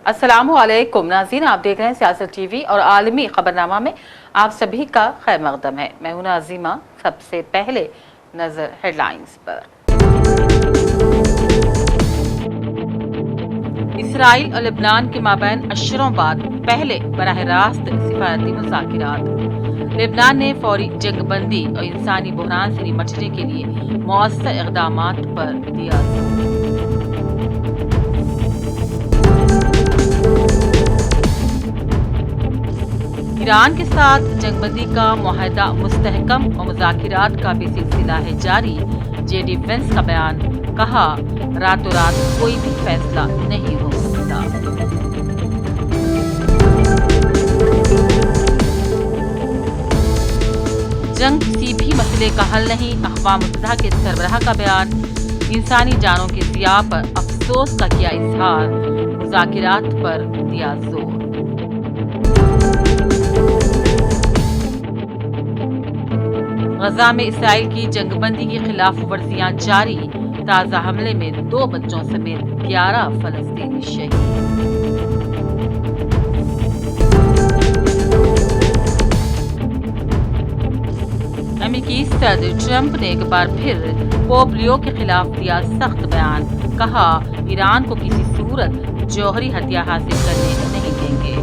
अस्सलामुअलैकुम नाज़रीन, आप देख रहे हैं सियासत टीवी और आलमी खबरनामा में आप सभी का खैर मकदम है। मैं हूं नाज़िमा। सबसे पहले नजर हेडलाइंस पर। इसराइल और लेबनान के माबैन अशरों बाद पहले बराह रास्त सिफारती मुज़ाकिरात। लेबनान ने फौरी जंगबंदी और इंसानी बहरान से निपटने के लिए मौसर इक़दामात पर दिया जोर। ईरान के साथ जंगबंदी का मुआहदा मुस्तहकम और मुज़ाकिरात का भी सिलसिला है जारी। जेडी वेंस का बयान, कहा रातों रात कोई भी फैसला नहीं हो सकता। जंग किसी भी मसले का हल नहीं, अक़वाम मुत्तहिदा के सरबराह का बयान। इंसानी जानों के ज़िया पर अफसोस का किया इजहार, मुज़ाकिरात पर दिया जोर। गजा में इसराइल की जंगबंदी की खिलाफ वर्जियां जारी। ताज़ा हमले में 2 बच्चों समेत 11 फलस्तीनी शहीद। अमेरिकी सदर ट्रंप ने एक बार फिर पोप लियो के खिलाफ दिया सख्त बयान, कहा ईरान को किसी सूरत जौहरी हथियार हासिल करने नहीं देंगे।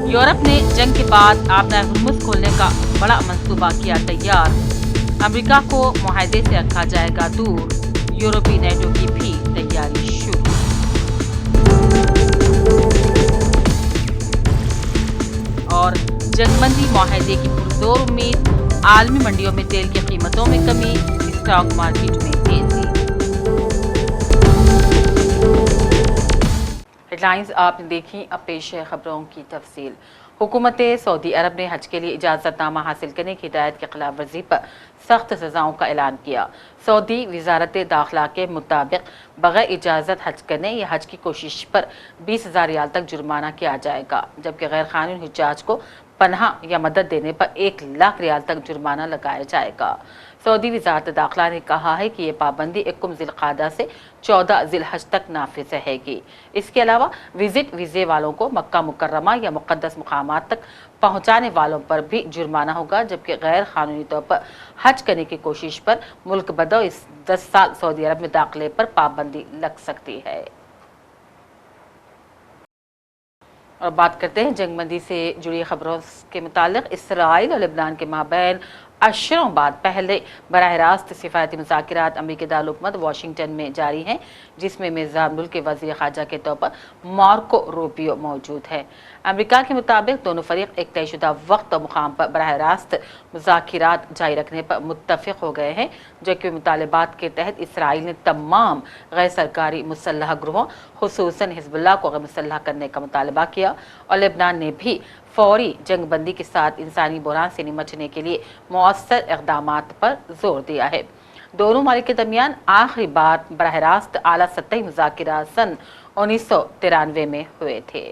यूरोप ने जंग के बाद आपदा हुर्मुज़ खोलने का बड़ा मंसूबा किया तैयार। अमेरिका को मुआहदे से रखा जाएगा दूर, यूरोपीय नेटो की भी तैयारी शुरू। और जंगबंदी मुआहदे की पुरजोर उम्मीद, आलमी मंडियों में तेल की कीमतों में कमी, स्टॉक मार्केट में तेजी। हेडलाइंस आपने देखी, अब पेश है खबरों की तफसील। हुकूमत सऊदी अरब ने हज के लिए इजाज़तनामा हासिल करने की हिदायत की खिलाफ वर्जी पर सख्त सज़ाओं का ऐलान किया। सऊदी वज़ारत दाखिला के मुताबिक बग़ैर इजाज़त हज करने या हज की कोशिश पर 20,000 रियाल तक जुर्माना किया जाएगा, जबकि गैर कानूनी हुज्जाज को पनाह या मदद देने पर 1 लाख रियाल तक जुर्माना लगाया जाएगा। सऊदी वज़ारत दाखिला ने कहा है कि ये पाबंदी 1 ज़िलक़ादा से 14 ज़िलहज तक नाफिज रहेगी। इसके अलावा विजिट वीज़े वालों को मक्का मुकर्रमा या मुक़द्दस मुक़ामात तक पहुँचाने वालों पर भी जुर्माना होगा, जबकि गैर कानूनी तौर पर हज करने की कोशिश पर मुल्क बदौ इस 10 साल सऊदी अरब में दाखिले पर पाबंदी लग सकती है। और बात करते हैं जंगबंदी से जुड़ी खबरों के मुतालिक। इसराइल और लेबनान के माबैन अशरों बाद पहले बराह रास्त सिफारती मुज़ाकिरात अमरीकी दारुल वाशिंगटन में जारी हैं, जिसमें मेज़बान मुल्क के वज़ीर ख़ारजा के तौर पर मार्को रूबियो मौजूद है। अमरीका के मुताबिक दोनों फरीक एक तयशुदा वक्त और मुकाम पर बराह रास्त मुज़ाकिरात जारी रखने पर मुत्तफ़िक़ हो गए हैं, जबकि मुतालबात के तहत इसराइल ने तमाम गैर सरकारी मुसल्लह ग्रोहों खुसूसन हिज़्बुल्लाह को गैर मुसल्लह करने का मुतालबा किया और लेबनान ने भी फौरी जंगबंदी के साथ इंसानी बहरान से निपटने के लिए मौसर इक़दामात पर जोर दिया है। दोनों ममालिक के दरमियान आखिरी बार बराह रास्त आला सतही मुज़ाकिरात सन 1993 में हुए थे।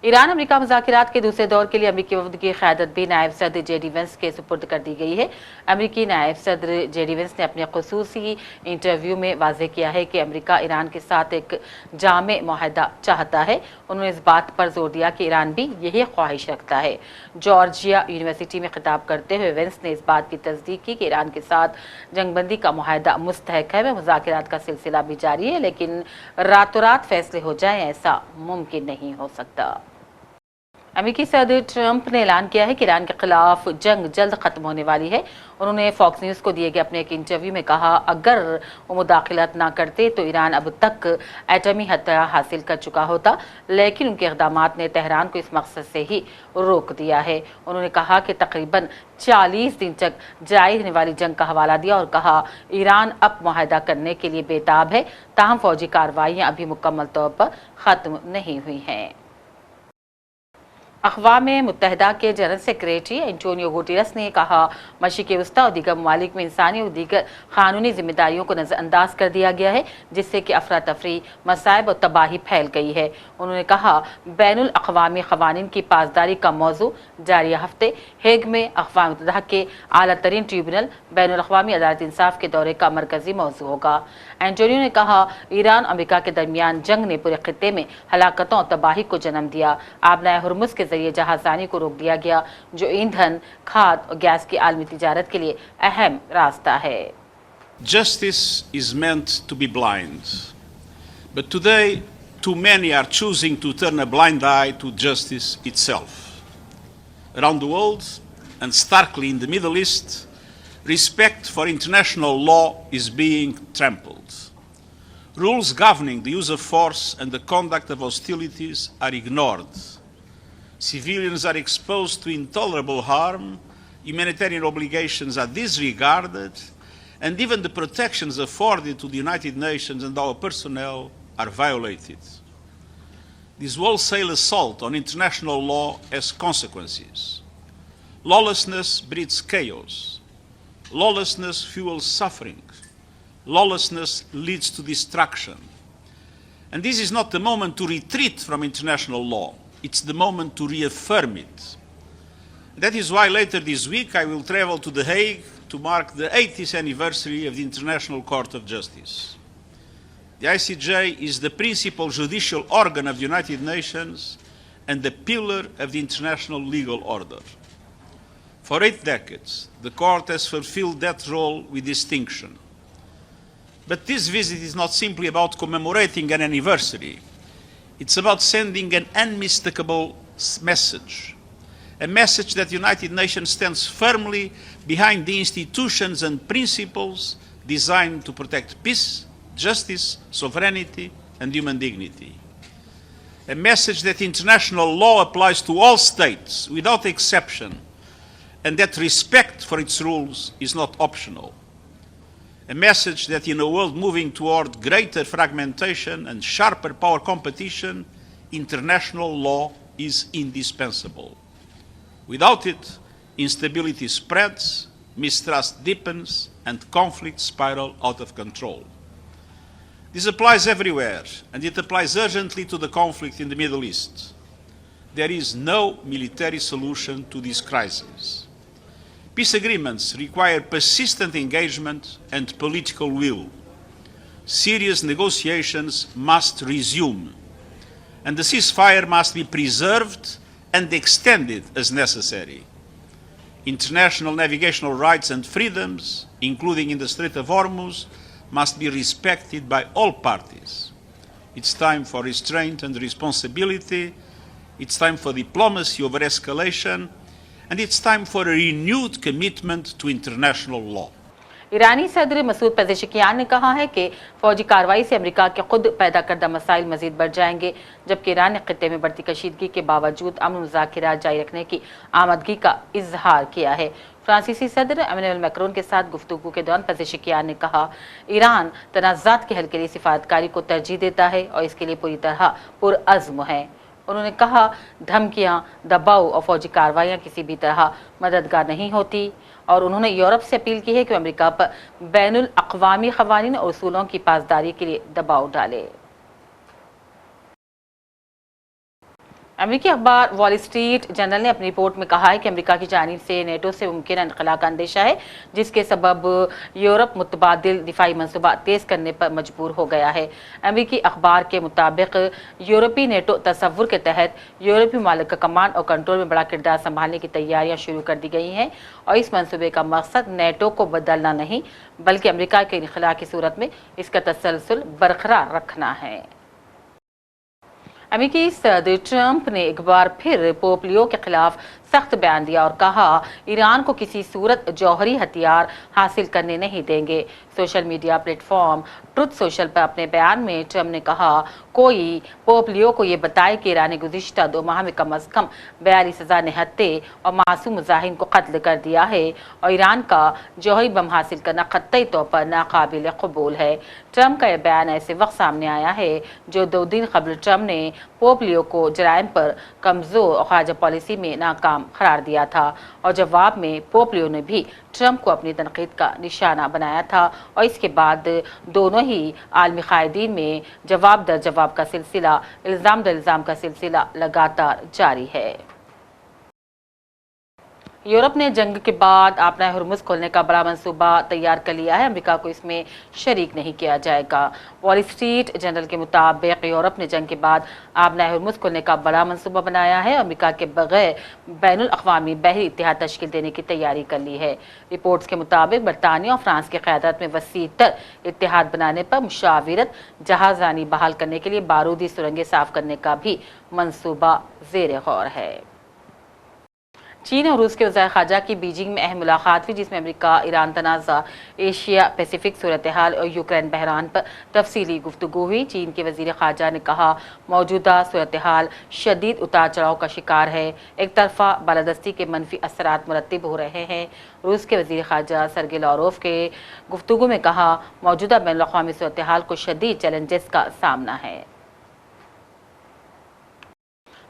ईरान अमेरिका मुज़ाकिरात के दूसरे दौर के लिए अमेरिकी वफ़द की क़यादत भी नायब सदर जेडी वेंस के सुपुर्द कर दी गई है। अमेरिकी नायब सदर जेडी वेंस ने अपने ख़ुसूसी इंटरव्यू में वाज़ेह किया है कि अमेरिका ईरान के साथ एक जामे मुआहदा चाहता है। उन्होंने इस बात पर जोर दिया कि ईरान भी यही ख्वाहिश रखता है। जॉर्जिया यूनिवर्सिटी में खिताब करते हुए वेंस ने इस बात की तस्दीक की कि ईरान के साथ जंगबंदी का मुआहदा मुस्तहक है। मुज़ाकिरात का सिलसिला भी जारी है, लेकिन रातों रात फैसले हो जाएं ऐसा मुमकिन नहीं हो सकता। अमेरिकी सदर ट्रंप ने ऐलान किया है कि ईरान के खिलाफ जंग जल्द खत्म होने वाली है। उन्होंने फॉक्स न्यूज़ को दिए गए अपने एक इंटरव्यू में कहा, अगर वो मुदाखलत ना करते तो ईरान अब तक एटमी हथियार हासिल कर चुका होता, लेकिन उनके इक़दामात ने तेहरान को इस मकसद से ही रोक दिया है। उन्होंने कहा कि तकरीबन 40 दिन तक जारी रहने वाली जंग का हवाला दिया और कहा ईरान अब मुआहदा करने के लिए बेताब है, ताहम फौजी कार्रवाइयाँ अभी मुकम्मल तौर पर ख़त्म नहीं हुई हैं। अक़वाम मुत्तहिदा के जनरल सेक्रेटरी एंटोनियो गुटेरस ने कहा, मशरिक़ वस्ती और दीगर ममालिक में इंसानी और दीगर क़ानूनी जिम्मेदारियों को नज़रअंदाज कर दिया गया है, जिससे कि अफरा तफरी, मसाइब और तबाही फैल गई है। उन्होंने कहा, बैनुल अक़वामी क़वानीन की पासदारी का मौजू जारी हफ्ते हेग में अक़वाम मुत्तहिदा के आला तरीन ट्रिब्यूनल बैनुल अक़वामी अदालत इंसाफ के दौरे का मरकजी मौजू होगा। एंटोनियो ने कहा, ईरान अमेरिका के दरमियान जंग ने पूरे खित्ते में हलाकतों और तबाही को जन्म दिया। आबनाए हुर्मुज़ के जरिए जहाज़रानी को रोक दिया गया, जो ईंधन, खाद और गैस की आलमी तिजारत के लिए अहम रास्ता है। Justice is meant to be blind, but today too many are choosing to turn a blind eye to justice itself. Around the world, and starkly in the Middle East, respect for international law is being trampled. Rules governing the use of force and the conduct of hostilities are ignored. Civilians are exposed to intolerable harm, humanitarian obligations are disregarded, and even the protections afforded to the United Nations and our personnel are violated. This wholesale assault on international law has consequences. Lawlessness breeds chaos. Lawlessness fuels suffering. Lawlessness leads to destruction. And this is not the moment to retreat from international law. It's the moment to reaffirm it. That is why later this week I will travel to The Hague to mark the 80th anniversary of the International Court of Justice. The ICJ is the principal judicial organ of the United Nations and the pillar of the international legal order. For 8 decades, the Court has fulfilled that role with distinction. But this visit is not simply about commemorating an anniversary. It's about sending an unmistakable message, a message that the United Nations stands firmly behind the institutions and principles designed to protect peace, justice, sovereignty, and human dignity. A message that international law applies to all states without exception, and that respect for its rules is not optional. A message that in a world moving toward greater fragmentation and sharper power competition, international law is indispensable. Without it, instability spreads, mistrust deepens, and conflicts spiral out of control. This applies everywhere, and it applies urgently to the conflict in the Middle East. There is no military solution to this crisis. Peace agreements require persistent engagement and political will. Serious negotiations must resume, and the ceasefire must be preserved and extended as necessary. International navigational rights and freedoms, including in the Strait of Hormuz, must be respected by all parties. It's time for restraint and responsibility. It's time for diplomacy over escalation. And it's time for a renewed commitment to international law. ईरानी सदर Masoud Pezeshkian ने कहा है कि फौजी कार्रवाई से America के खुद पैदा करदा मसाइल मजीद बढ़ जाएंगे, जबकि ईरान ने खित्ते में बढ़ती कशीदगी के बावजूद अमन मुज़ाकिरात जारी रखने की आमदगी का इजहार किया है। फ्रांसीसी सदर एमेनुएल मैक्रोन के साथ गुफ्तगू के दौरान पेज़ेशकियान ने कहा, ईरान तनाज़ात के हल के लिए सिफारतकारी को तरजीह देता है और इसके लिए पूरी तरह पुरअज़्म है। उन्होंने कहा, धमकियां, दबाव और फौजी कार्रवाइयां किसी भी तरह मददगार नहीं होती, और उन्होंने यूरोप से अपील की है कि अमेरिका पर बैनुल अक़वामी क़वानीन और उसूलों की पासदारी के लिए दबाव डाले। अमेरिकी अखबार वॉल स्ट्रीट जर्नल ने अपनी रिपोर्ट में कहा है कि अमेरिका की जानिब से नेटो से मुमकिन इनखला का अंदेशा है, जिसके सबब यूरोप मुतबादिल दिफाई मनसूबा तेज़ करने पर मजबूर हो गया है। अमेरिकी अखबार के मुताबिक यूरोपी नेटो तस्वुर के तहत यूरोपी ममालिक का कमांड और कंट्रोल में बड़ा किरदार संभालने की तैयारियां शुरू कर दी गई हैं, और इस मनसूबे का मकसद नेटो को बदलना नहीं, बल्कि अमेरिका के इनखला की सूरत में इसका तसलसल बरकरार रखना है। अमेरिकी सदर ट्रंप ने एक बार फिर पोप लियो के खिलाफ सख्त बयान दिया और कहा ईरान को किसी सूरत जौहरी हथियार हासिल करने नहीं देंगे। Social media platform truth social पर अपने बयान में ट्रम्प ने कहा कोई पोप लियो को ये बताए कि ईरान ने गुज़िश्ता 2 माह में कम अज़ कम 42,000 निहत्ते और मासूम मुजाहिरीन को कत्ल कर दिया है और ईरान का जौहरी बम हासिल करना क़त्ई तौर पर नाकाबिल कबूल है। ट्रम्प का यह बयान ऐसे वक्त सामने आया है जो 2 दिन कबल ट्रम्प ने पोप लियो को जराइम पर कमज़ोर और ख़ारजा पॉलिसी में नाकाम करार दिया था और जवाब में पोप लियो ने भी ट्रम्प को अपनी तनकीद का निशाना बनाया था और इसके बाद दोनों ही आलमी कायदीन में जवाब दर जवाब का सिलसिला, इल्ज़ाम दर इल्ज़ाम का सिलसिला लगातार जारी है। यूरोप ने जंग के बाद अपना हुर्मुज़ खोलने का बड़ा मंसूबा तैयार कर लिया है। अमेरिका को इसमें शरीक नहीं किया जाएगा। वॉल स्ट्रीट जर्नल के मुताबिक यूरोप ने जंग के बाद अपना हुर्मुज़ खोलने का बड़ा मंसूबा बनाया है। अमेरिका के बगैर बैनुल अक़वामी बहरी इत्तेहाद तश्कील देने की तैयारी कर ली है। रिपोर्ट्स के मुताबिक बरतानिया और फ्रांस की क़यादत में वसी तर इत्तेहाद बनाने पर मुशाविरत जहाज़रानी बहाल करने के लिए बारूदी सुरंगें साफ करने का भी मंसूबा ज़ेर गौर है। चीन और रूस के वज़ीर ख़ारजा की बीजिंग में अहम मुलाकात हुई जिसमें अमेरिका ईरान तनाज़ा, एशिया पैसिफिक सूरत हाल और यूक्रेन बहरान पर तफसीली गुफ्तगू हुई। चीन के वज़ीर ख़ारजा ने कहा मौजूदा सूरत हाल शदीद उतार चढ़ाव का शिकार है, एक तरफा बालादस्ती के मनफी असरात मुरतब हो रहे हैं। रूस के वज़ीर ख़ारजा सरगे लारोव के गुफ्तगू में कहा मौजूदा बैनुल अक़वामी सूरत हाल को शदीद चैलेंजेस का सामना है।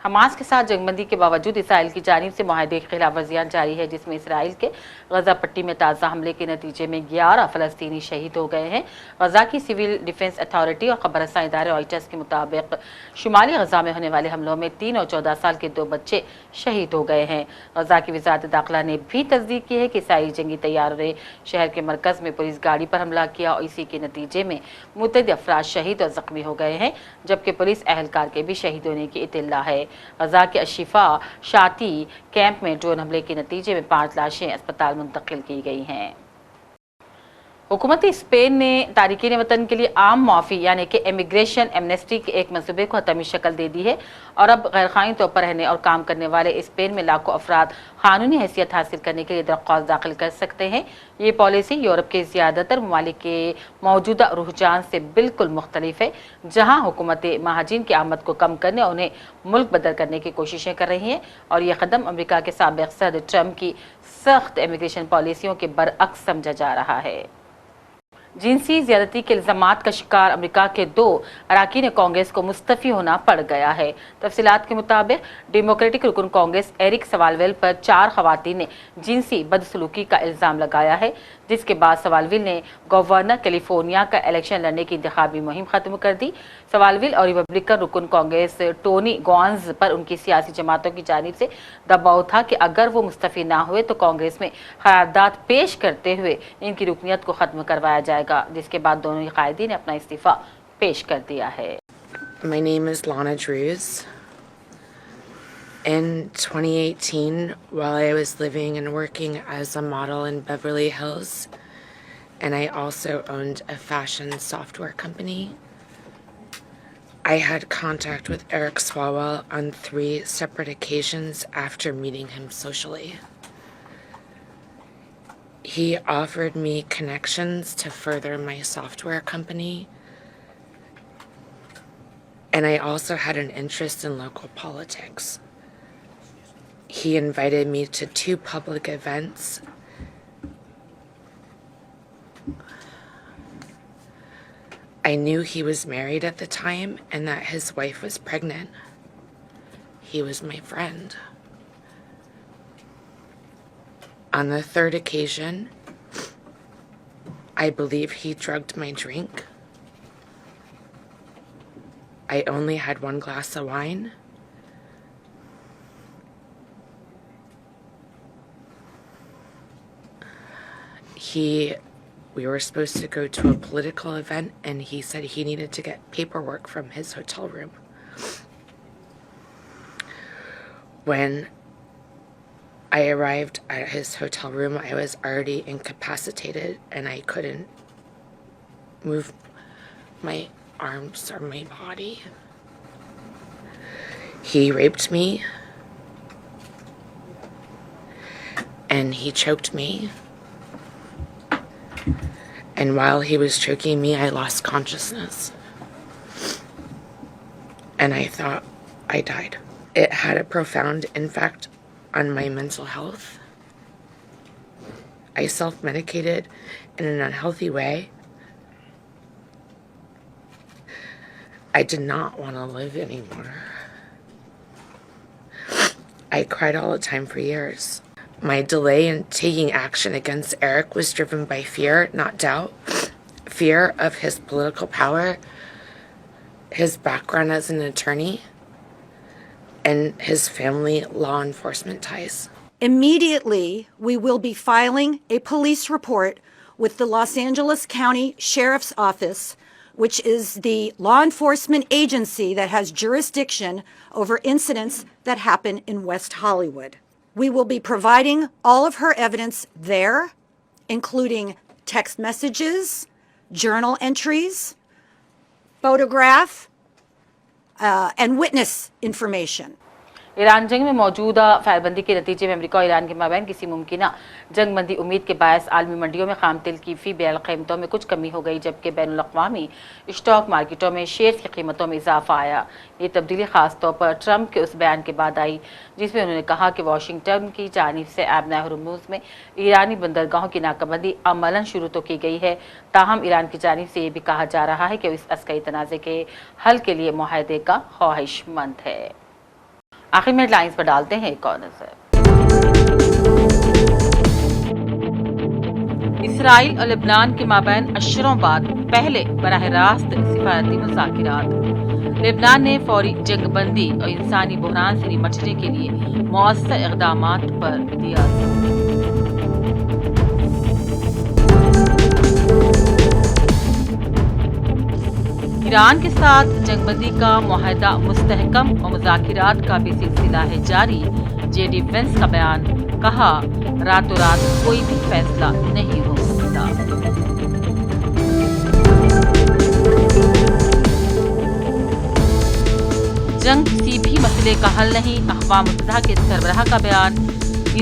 हमास के साथ जंगबंदी के बावजूद इसराइल की जानिब से मुआहदे की खिलाफ वर्जियाँ जारी है जिसमें इसराइल के गजा पट्टी में ताज़ा हमले के नतीजे में 11 फ़लस्तीनी शहीद हो गए हैं। गजा की सिविल डिफेंस अथॉरिटी और खबर रसां इदारे रॉयटर्स के मुताबिक शुमाली गजा में होने वाले हमलों में 3 और 14 साल के 2 बच्चे शहीद हो गए हैं। गजा की वज़ारत दाखिला ने भी तस्दीक की है कि इसराइली जंगी तैयारों ने शहर के मरकज़ में पुलिस गाड़ी पर हमला किया और इसी के नतीजे में मुतअद्दिद अफराद शहीद और ज़ख्मी हो गए हैं जबकि पुलिस अहलकार के भी शहीद होने की इत्तला है। गजा के अशिफा शाती कैंप में ड्रोन हमले के नतीजे में 5 लाशें अस्पताल मुंतकिल की गई हैं। हुकूमत स्पेन ने तारिकीन वतन के लिए आम माफ़ी यानी कि इमिग्रेशन एमनेस्टी के एक मंसूबे को हतमी शक्ल दे दी है और अब गैरकानूनी तौर पर रहने और काम करने वाले स्पेन में लाखों अफराद कानूनी हैसियत हासिल करने के लिए दरख्वास्त दाखिल कर सकते हैं। ये पॉलिसी यूरोप के ज़्यादातर ममालिक के मौजूदा रुझान से बिल्कुल मुख्तलिफ है, जहाँ हुकूमतें महाजिन की आमद को कम करने और उन्हें मुल्क बदल करने की कोशिशें कर रही हैं और यह कदम अमेरिका के साबिक़ सदर ट्रम्प की सख्त इमिग्रेशन पॉलिसियों के बरअक्स समझा जा रहा है। जिनसी ज़्यादती के इल्ज़ामात का शिकार अमेरिका के 2 अरकान कांग्रेस को मुस्तफ़ी होना पड़ गया है। तफसीलात के मुताबिक डेमोक्रेटिक रुकन कांग्रेस एरिक सवालवेल पर 4 ख़वातीन ने जिनसी बदसलूकी का इल्ज़ाम लगाया है, जिसके बाद सवालवेल ने गवर्नर कैलिफोर्निया का इलेक्शन लड़ने की इंतखाबी मुहिम ख़त्म कर दी। सवालवेल और रिपब्लिकन रुकन कांग्रेस टोनी गॉन्स पर उनकी सियासी जमातों की जानिब से दबाव था कि अगर वो मुस्तफ़ी ना हुए तो कांग्रेस में करारदाद पेश करते हुए इनकी रुकनीत को ख़त्म करवाया जाएगा, जिसके बाद दोनों ही कायदी ने अपना इस्तीफ़ा पेश कर दिया है। My name is Lana Drews. In 2018, while I was living and working as a model in Beverly Hills, and I also owned a fashion software company, I had contact with Eric Swalwell on 3 separate occasions after meeting him socially. He offered me connections to further my software company, and I also had an interest in local politics. He invited me to 2 public events. I knew he was married at the time and that his wife was pregnant. He was my friend. On the 3rd occasion, I believe he drugged my drink. I only had 1 glass of wine. We were supposed to go to a political event, and he said he needed to get paperwork from his hotel room. When I arrived at his hotel room, I was already incapacitated, and I couldn't move my arms or my body. He raped me. and he choked me. And while he was choking me, I lost consciousness. And I thought I died. It had a profound impact on my mental health. I self-medicated in an unhealthy way. I did not want to live anymore. I cried all the time for years. My delay in taking action against Eric was driven by fear, not doubt. Fear of his political power, his background as an attorney, and his family law enforcement ties. Immediately, we will be filing a police report with the Los Angeles County Sheriff's Office, which is the law enforcement agency that has jurisdiction over incidents that happen in West Hollywood. We will be providing all of her evidence there, including text messages, journal entries, photograph, and witness information. Iran जंग में मौजूदा फायरबंदी के नतीजे में America और Iran के माबैन किसी मुमकिना जंग बंदी उम्मीद के बायस आलमी मंडियों में खाम तेल की फी बैरल कीमतों में कुछ कमी हो गई, जबकि बैनुल अक़वामी स्टॉक मार्केटों में शेयर्स की कीमतों में इजाफा आया। ये तब्दीली खास तौर पर ट्रंप के उस बयान के बाद आई जिसमें उन्होंने कहा कि वाशिंगटन की जानिब से ऐबना हुर्मुज़ में ईरानी बंदरगाहों की नाकाबंदी अमलन शुरू तो की गई है, ताहम ईरान की जानिब से ये भी कहा जा रहा है कि इस अस्करी तनाज़े के हल के लिए मुआहदे का ख्वाहिशमंद है। आखिर में हेडलाइंस पर डालते हैं एक और नजर। इसराइल और लेबनान के माबैन अशरों बाद पहले बराह रास्त सिफारती मुज़ाकिरात। लेबनान ने फौरी जंगबंदी और इंसानी बहरान से निपटने के लिए मौसर इक़दामात पर दिया जोर। ईरान के साथ जंगबंदी का मुआहदा मुस्तहकम और मुज़ाकिरात का भी सिलसिला है जारी। जेडी वेंस का बयान, कहा रातों रात कोई भी फैसला नहीं हो सकता। जंग किसी भी मसले का हल नहीं, अक़वाम मुत्तहिदा के सरबराह का बयान।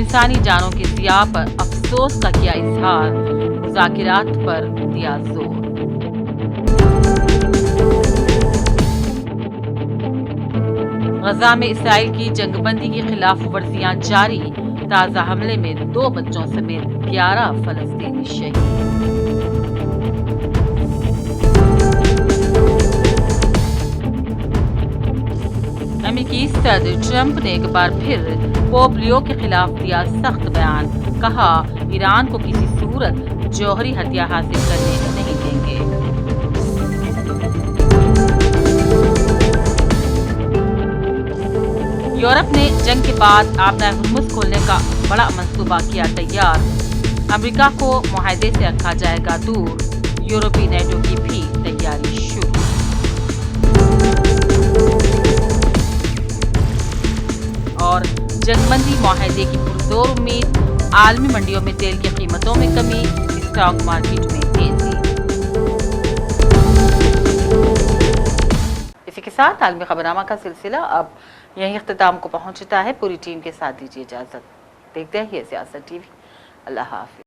इंसानी जानों के ज़िया पर अफसोस का किया इजहार, मुज़ाकिरात पर दिया जोर। गजा में इसराइल की जंगबंदी की खिलाफ वर्जियां जारी, ताज़ा हमले में 2 बच्चों समेत 11 फलस्तीनी शहीद। अमेरिकी सदर ट्रंप ने एक बार फिर पोप लियो के खिलाफ दिया सख्त बयान, कहा ईरान को किसी सूरत जौहरी हथियार हासिल करने नहीं देंगे। यूरोप ने जंग के बाद ऐबना हुर्मुज़ खोलने का बड़ा मंसूबा किया तैयार, अमेरिका को मुआहदे से रखा जाएगा दूर, यूरोपीय नेटो की भी तैयारी शुरू। और जंगबंदी मुआहदे की पुरजोर उम्मीद, आलमी मंडियों में तेल की कीमतों में कमी, स्टॉक मार्केट में तेजी। इसी के साथ आलमी खबरनामा का सिलसिला अब यहीं इख्तिताम को पहुंचता है। पूरी टीम के साथ दीजिए इजाजत। देखते रहिए सियासत टीवी। अल्लाह हाफिज।